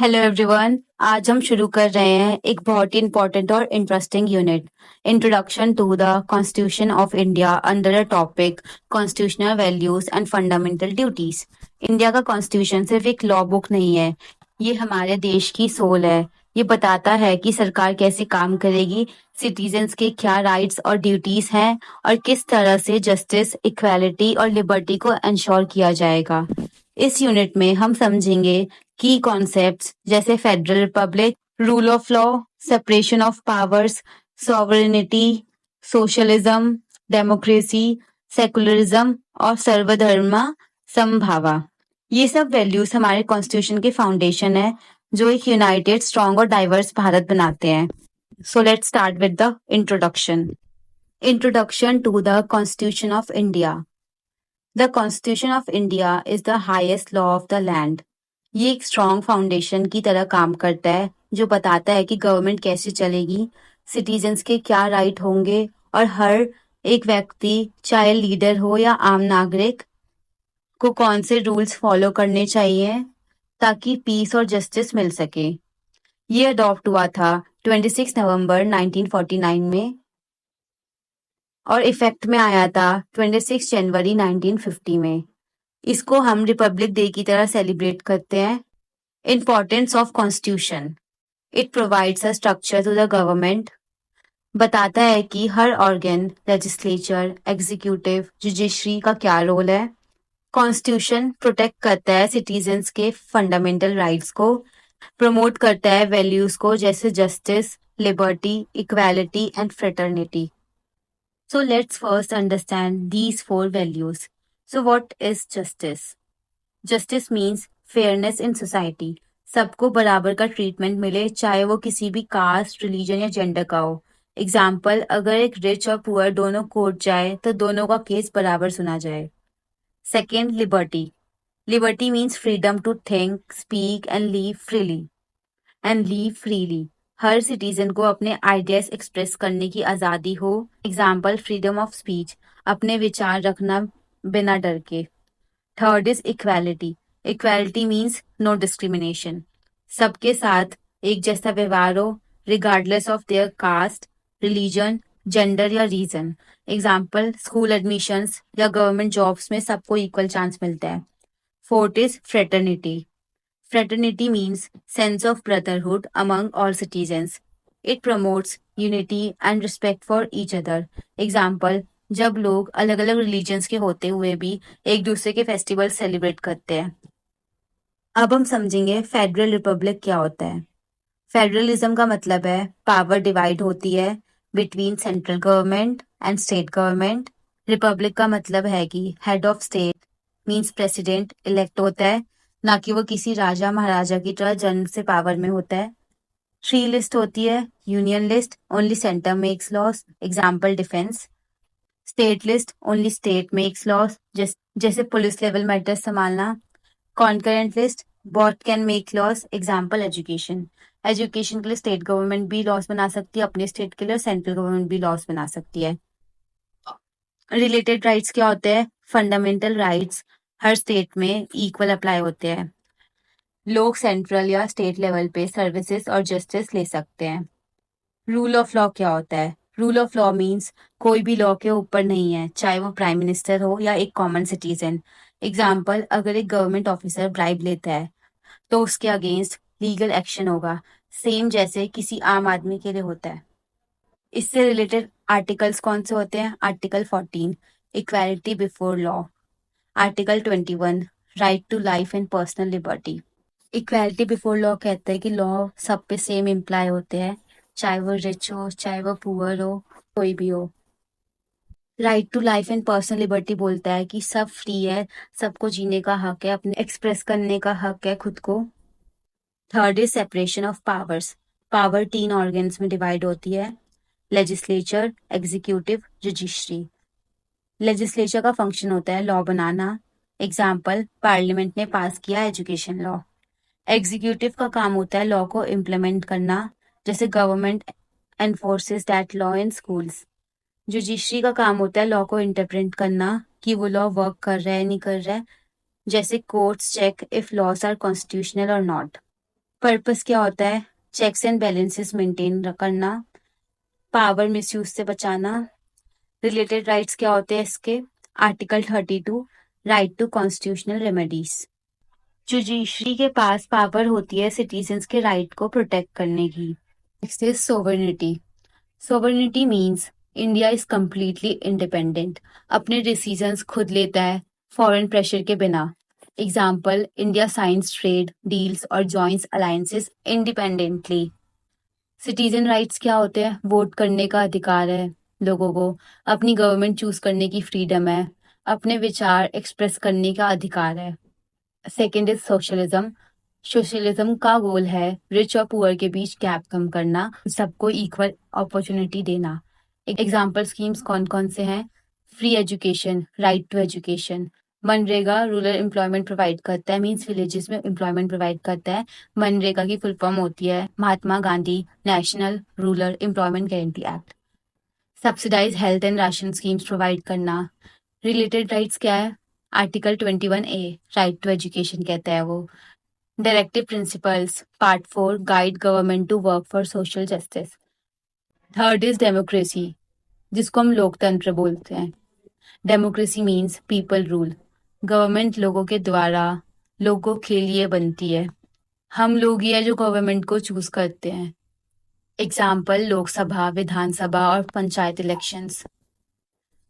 Hello everyone. आज हम शुरू कर रहे हैं एक बहुत ही इम्पोर्टेंट और interesting unit, introduction to the constitution of India under the topic constitutional values and fundamental duties. India का कॉन्स्टिट्यूशन सिर्फ एक लॉ बुक नहीं है, ये हमारे देश की सोल है। ये बताता है कि सरकार कैसे काम करेगी, सिटीजन्स के क्या राइट्स और ड्यूटीज हैं और किस तरह से जस्टिस, इक्वालिटी और लिबर्टी को इंश्योर किया जाएगा। इस यूनिट में हम समझेंगे की कॉन्सेप्ट्स जैसे federal Republic, rule of law, separation of powers, sovereignty, socialism, democracy, secularism और सर्वधर्म समभावा। ये सब वैल्यूज हमारे कॉन्स्टिट्यूशन के फाउंडेशन है, जो एक यूनाइटेड, स्ट्रॉन्ग और डाइवर्स भारत बनाते हैं। So let's start with the introduction. Introduction to the constitution of India. The constitution of India is the highest law of the land. ये एक स्ट्रॉन्ग फाउंडेशन की तरह काम करता है, जो बताता है कि गवर्नमेंट कैसे चलेगी, सिटीजन्स के क्या राइट होंगे और हर एक व्यक्ति, चाहे लीडर हो या आम नागरिक, को कौन से रूल्स फॉलो करने चाहिए ताकि पीस और जस्टिस मिल सके। ये अडॉप्ट हुआ था 26 नवंबर 1949 में और इफेक्ट में आया था 26 जनवरी 1950 में। इसको हम रिपब्लिक डे की तरह सेलिब्रेट करते हैं। Importance of Constitution. It provides a structure to the government. बताता है कि हर ऑर्गन, लेजिस्लेचर, एग्जीक्यूटिव, जुडिशरी का क्या रोल है। कॉन्स्टिट्यूशन प्रोटेक्ट करता है सिटीजन्स के फंडामेंटल राइट्स को, प्रमोट करता है वैल्यूज को जैसे justice, liberty, equality and fraternity. So let's first understand these four values. So what is justice? Justice means fairness in society. सबको बराबर का ट्रीटमेंट मिले, चाहे वो किसी भी कास्ट, रिलीजन या जेंडर का हो। एग्जाम्पल, अगर एक रिच और पुअर दोनों कोर्ट जाए तो दोनों का केस बराबर सुना जाए। Second, liberty. Liberty means freedom to think, speak and live freely. हर सिटीजन को अपने आइडियाज एक्सप्रेस करने की आज़ादी हो। एग्जाम्पल, फ्रीडम ऑफ स्पीच, अपने विचार रखना बिना डर के। Third is equality. Equality means no discrimination, सबके साथ एक जैसा व्यवहार हो, regardless of their caste, religion, gender या रीजन। एग्जाम्पल, स्कूल एडमिशंस या गवर्नमेंट जॉब्स में सबको इक्वल चांस मिलता है। Fourth is fraternity. Fraternity means sense of brotherhood among all citizens. It promotes unity and respect for each other. Example, जब लोग अलग अलग रिलीजन्स के होते हुए भी एक दूसरे के फेस्टिवल सेलिब्रेट करते हैं। अब हम समझेंगे फेडरल रिपब्लिक क्या होता है। फेडरलिज्म का मतलब है पावर डिवाइड होती है between central government and state government. Republic का मतलब है कि head of state means president elect होता है, ना कि वो किसी राजा महाराजा की तरह जन्म से पावर में होता है। थ्री लिस्ट होती है, union list only centre makes loss, example defence. State list only state makes loss, जैसे पुलिस लेवल मैटर्स संभालना। Concurrent list both can make loss, example education. Education के लिए स्टेट गवर्नमेंट भी लॉस बना सकती है अपने स्टेट के लिए, सेंट्रल गवर्नमेंट भी लॉस बना सकती है। रिलेटेड राइट्स क्या होते हैं? फंडामेंटल राइट्स हर स्टेट में इक्वल अप्लाई होते हैं। लोग सेंट्रल या स्टेट लेवल पे सर्विसेज और जस्टिस ले सकते हैं। रूल ऑफ लॉ क्या होता है? रूल ऑफ लॉ मीन्स कोई भी लॉ के ऊपर नहीं है, चाहे वो प्राइम मिनिस्टर हो या एक कॉमन सिटीजन। एग्जाम्पल, अगर एक गवर्नमेंट ऑफिसर ब्राइब लेता है तो उसके अगेंस्ट लीगल एक्शन होगा, सेम जैसे किसी आम आदमी के लिए होता है। इससे रिलेटेड आर्टिकल्स कौन से होते हैं? Article 14 equality before law, article 21 right to life and personal liberty. Equality before law कहता है कि लॉ सब पे सेम इम्प्लाई होते हैं, चाहे वो रिच हो, चाहे वो पुअर हो, कोई भी हो। Right to life and personal liberty बोलता है कि सब फ्री है, सबको जीने का हक है, अपने एक्सप्रेस करने का हक है खुद को। Third is separation of powers. Power तीन ऑर्गन्स में डिवाइड होती है, लेजिस्लेचर, एग्जीक्यूटिव, जुडिशरी। लेजिस्लेचर का फंक्शन होता है लॉ बनाना, एग्जाम्पल पार्लियामेंट ने पास किया एजुकेशन लॉ। एग्जीक्यूटिव का काम होता है लॉ को इम्प्लीमेंट करना, जैसे government एनफोर्सेस that law in schools. Judiciary का काम होता है लॉ को इंटरप्रेट करना कि वो लॉ वर्क कर रहा है नहीं कर रहा है, जैसे courts check if laws are constitutional और नॉट। पर्पस क्या होता है? चेक्स एंड बैलेंसेस मेंटेन करना, पावर मिसयूज से बचाना। रिलेटेड राइट्स क्या होते हैं इसके? Article 32, right to constitutional remedies. Judiciary के पास पावर होती है सिटीजन्स के राइट को प्रोटेक्ट करने की। Next is sovereignty. Sovereignty means India is completely independent, अपने डिसीजंस खुद लेता है फॉरेन प्रेशर के बिना। Example, India signs trade deals और joint alliances independently. Citizen rights क्या होते हैं? वोट करने का अधिकार है लोगों को, अपनी गवर्नमेंट चूज करने की फ्रीडम है, अपने विचार एक्सप्रेस करने का अधिकार है। Second is socialism. सोशलिज्म का गोल है रिच और पुअर के बीच गैप कम करना, सबको इक्वल अपॉर्चुनिटी देना। एग्जाम्पल स्कीम्स कौन कौन से हैं? Free education, right to education. MNREGA rural employment provide करता है, मीन्स विलेजेस में एम्प्लॉयमेंट प्रोवाइड करता है। मनरेगा की फुल फॉर्म होती है Mahatma Gandhi national rural employment guarantee act. Subsidize health and ration schemes provide करना। रिलेटेड राइट्स क्या है? Article 21A, right to education कहता है वो। Directive principles, part 4, guide government to work for social justice. Third is democracy, जिसको हम लोकतंत्र बोलते हैं। Democracy means people rule, government लोगों के द्वारा लोगों के लिए बनती है, हम लोग ही है जो गवर्नमेंट को चूज करते हैं। एग्जाम्पल, लोकसभा, विधानसभा और पंचायत इलेक्शंस।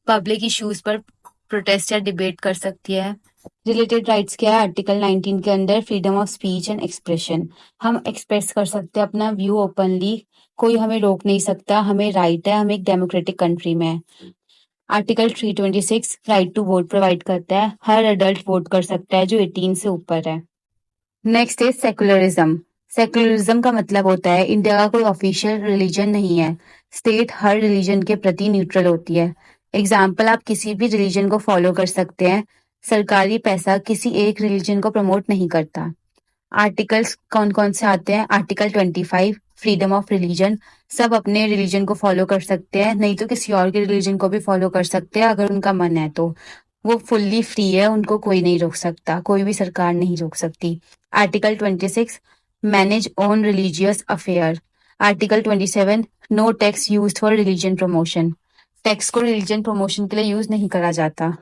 पब्लिक इश्यूज पर प्रोटेस्ट या डिबेट कर सकती है। रिलेटेड राइट्स क्या है? आर्टिकल 19 के अंदर freedom of speech and expression, हम एक्सप्रेस कर सकते हैं अपना व्यू ओपनली, कोई हमें रोक नहीं सकता, हमें राइट है, हम एक डेमोक्रेटिक कंट्री में है। Article 326 right to vote provide करता है, हर एडल्ट वोट कर सकता है जो 18 से ऊपर है। Next is secularism. सेकुलरिज्म का मतलब होता है इंडिया का कोई ऑफिशियल रिलीजन नहीं है, स्टेट हर रिलीजन के प्रति न्यूट्रल होती है। एग्जाम्पल, आप किसी भी रिलीजन को फॉलो कर सकते हैं, सरकारी पैसा किसी एक रिलीजन को प्रमोट नहीं करता। आर्टिकल्स कौन कौन से आते हैं? आर्टिकल 25, फ्रीडम ऑफ रिलीजन, सब अपने रिलीजन को फॉलो कर सकते हैं, नहीं तो किसी और के रिलीजन को भी फॉलो कर सकते हैं अगर उनका मन है तो। वो फुल्ली फ्री है, उनको कोई नहीं रोक सकता, कोई भी सरकार नहीं रोक सकती। Article 26, manage own religious affair. Article 27, no tax used for religion promotion, tax को रिलीजन प्रमोशन के लिए यूज नहीं करा जाता।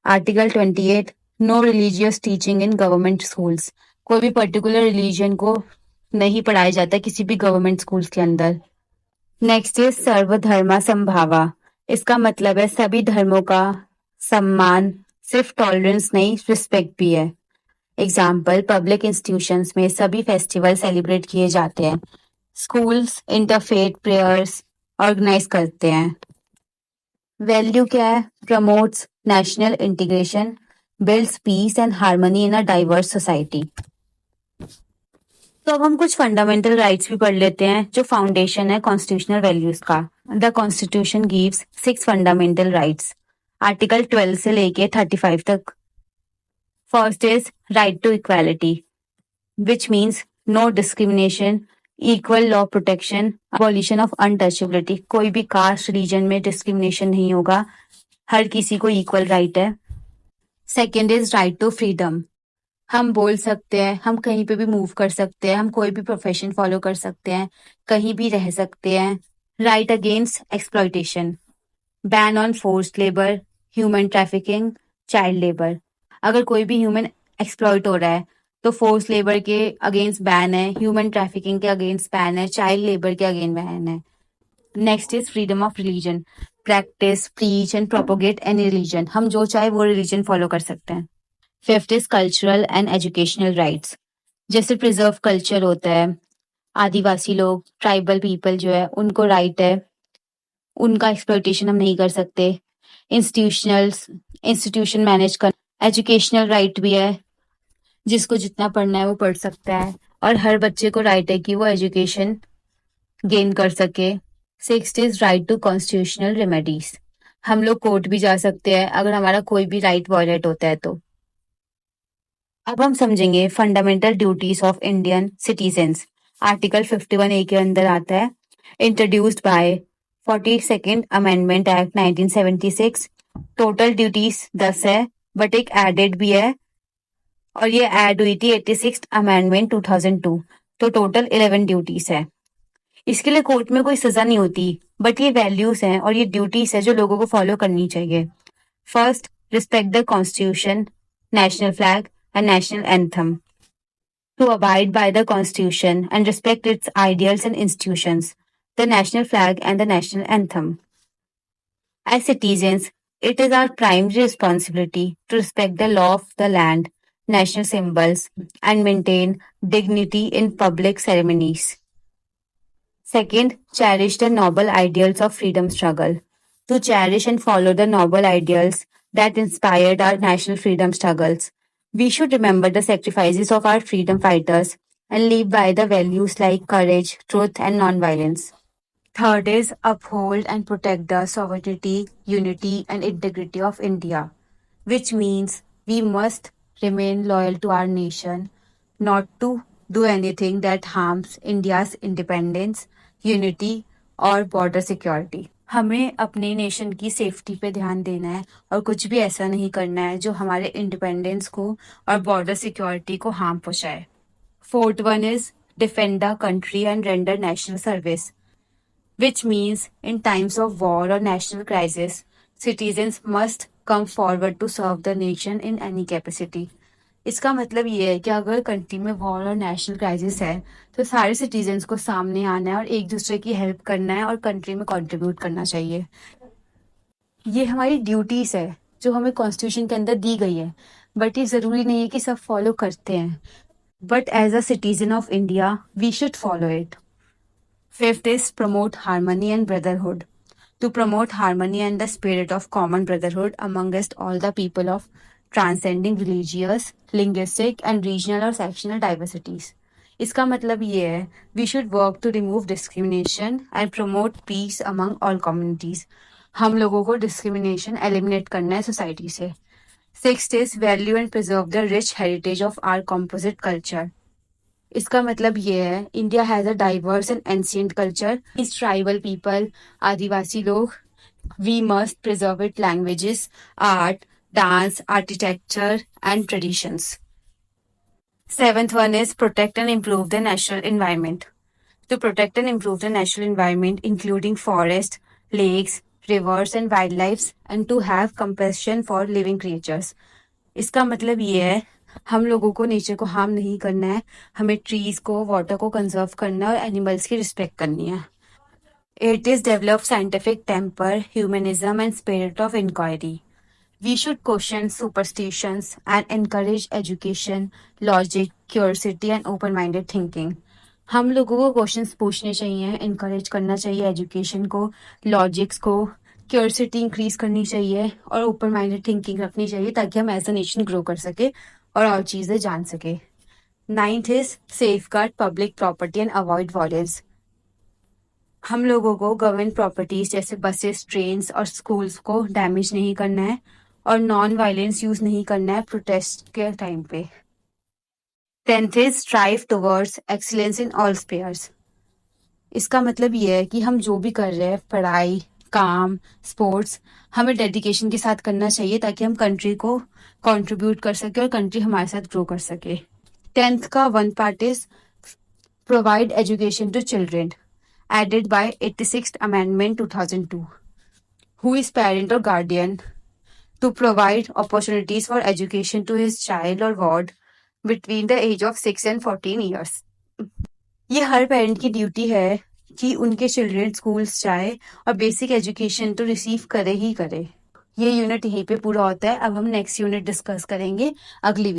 Article 28, no religious teaching in government schools, कोई भी पर्टिकुलर रिलीजन को नहीं पढ़ाया जाता किसी भी गवर्नमेंट स्कूल्स के अंदर। नेक्स्ट इज सर्वधर्मा संभावा, इसका मतलब है सभी धर्मों का सम्मान, सिर्फ टॉलरेंस नहीं रिस्पेक्ट भी है। एग्जाम्पल, पब्लिक इंस्टीट्यूशंस में सभी फेस्टिवल सेलिब्रेट किए जाते हैं, स्कूल्स इंटरफेथ प्रेयर्स ऑर्गेनाइज करते हैं। वैल्यू क्या है? Promotes national integration, builds peace and harmony in a diverse society. तो अब हम कुछ फंडामेंटल राइट्स भी पढ़ लेते हैं जो फाउंडेशन है कॉन्स्टिट्यूशनल वैल्यूज का। The constitution gives 6 fundamental rights, article 12 से लेके 35 तक। First is right to equality, which means no discrimination, equal law protection, abolition of untouchability, कोई भी कास्ट रीजन में डिस्क्रिमिनेशन नहीं होगा, हर किसी को इक्वल राइट है। Second is right to freedom, हम बोल सकते हैं, हम कहीं पे भी मूव कर सकते हैं, हम कोई भी प्रोफेशन फॉलो कर सकते हैं, कहीं भी रह सकते हैं। Right against exploitation, ban on forced labour, human trafficking, child labour, अगर कोई भी ह्यूमन एक्सप्लॉयट हो रहा है तो फोर्स लेबर के अगेंस्ट बैन है, ह्यूमन ट्रैफिकिंग के अगेंस्ट बैन है, चाइल्ड लेबर के अगेंस्ट बैन है। Next is freedom of religion, practice preach and propagate any religion, हम जो चाहे वो रिलीजन फॉलो कर सकते हैं। Fifth is cultural and educational rights, जैसे प्रिजर्व कल्चर होता है, आदिवासी लोग ट्राइबल पीपल जो है उनको राइट है, उनका एक्सप्लॉयटेशन हम नहीं कर सकते। इंस्टीट्यूशन मैनेज कर, एजुकेशनल राइट भी है, जिसको जितना पढ़ना है वो पढ़ सकता है और हर बच्चे को राइट है कि वो एजुकेशन गेन कर सके। Sixth is right to constitutional remedies, हम लोग कोर्ट भी जा सकते हैं अगर हमारा कोई भी राइट वायलेट होता है तो। अब हम समझेंगे fundamental duties of Indian citizens. Article 51A के अंदर आता है, introduced by 42nd amendment act 1976। Total duties 10 है, बट एक एडेड भी है और ये ऐड हुई थी 86th अमेंडमेंट 2002। तो टोटल 11 ड्यूटीज है। इसके लिए कोर्ट में कोई सजा नहीं होती, बट ये वैल्यूज हैं और ये ड्यूटीज है जो लोगों को फॉलो करनी चाहिए। First, respect the constitution, national flag, and national anthem. To abide by the Constitution and respect its ideals and institutions, the national flag and the national anthem. As citizens, it is our primary responsibility to respect the law of the land, national symbols, and maintain dignity in public ceremonies. Second, cherish the noble ideals of freedom struggle. To cherish and follow the noble ideals that inspired our national freedom struggles. We should remember the sacrifices of our freedom fighters and live by the values like courage, truth, and nonviolence. Third is uphold and protect the sovereignty, unity, and integrity of India, which means we must remain loyal to our nation, not to do anything that harms India's independence, unity, और border security. हमें अपने nation की safety पे ध्यान देना है और कुछ भी ऐसा नहीं करना है जो हमारे इंडिपेंडेंस को और बॉर्डर सिक्योरिटी को हार्म पहुंचाए। Fourth one is defend the country and render national service, which means in times of war or national crisis, citizens must come forward to serve the nation in any capacity. इसका मतलब ये है कि अगर country में war और national crisis है तो सारे सिटीजन्स को सामने आना है और एक दूसरे की हेल्प करना है और कंट्री में कंट्रीब्यूट करना चाहिए। ये हमारी ड्यूटीज है जो हमें कॉन्स्टिट्यूशन के अंदर दी गई है, बट ये जरूरी नहीं है कि सब फॉलो करते हैं, but as a citizen of India we should follow it. Fifth is promote harmony and brotherhood. To promote harmony and the spirit of common brotherhood amongst all the people of transcending religious, linguistic and regional or sectional diversities. इसका मतलब ये है we should work to remove discrimination and promote peace among all communities. हम लोगों को discrimination eliminate करना है society से। Sixth is value and preserve the rich heritage of our composite culture. इसका मतलब ये है India has a diverse and ancient culture, इस ट्राइबल पीपल, आदिवासी लोग, we must preserve it languages, art, dance, architecture and traditions. Seventh one is protect and improve the natural environment. To protect and improve the natural environment, including forests, lakes, rivers, and wildlife, and to have compassion for living creatures. इसका मतलब ये है हम लोगों को nature को harm नहीं करना है, हमें ट्रीज को, वाटर को कंजर्व करना है और एनिमल्स की रिस्पेक्ट करनी है। It is develop scientific temper, humanism and spirit of inquiry. We should question superstitions and encourage education, logic, curiosity and open-minded thinking. हम लोगों को क्वेश्चंस पूछने चाहिए, इनकरेज करना चाहिए एजुकेशन को, लॉजिक्स को, क्यूरियोसिटी इंक्रीज करनी चाहिए और ओपन माइंडेड थिंकिंग रखनी चाहिए ताकि हम एज अ नेशन ग्रो कर सके और चीज़ें जान सके। Ninth is safeguard public property and avoid violence. हम लोगों को गवर्नमेंट प्रॉपर्टीज जैसे बसेस, ट्रेन्स और स्कूल्स को डैमेज नहीं करना है और नॉन वायलेंस यूज नहीं करना है प्रोटेस्ट के टाइम पे। 10th is strive towards excellence in all spheres. इसका मतलब ये है कि हम जो भी कर रहे हैं, पढ़ाई, काम, स्पोर्ट्स, हमें डेडिकेशन के साथ करना चाहिए ताकि हम कंट्री को कंट्रीब्यूट कर सके और कंट्री हमारे साथ ग्रो कर सके। 10th का one part is provide education to children, added by 86th amendment 2002. Who is parent और guardian to provide opportunities for education to his child or ward between the age of 6 and 14 years. ये हर parent की duty है कि उनके children schools जाए और basic education तो receive करे ही करे। ये यूनिट यहीं पे पूरा होता है। अब हम नेक्स्ट यूनिट डिस्कस करेंगे अगली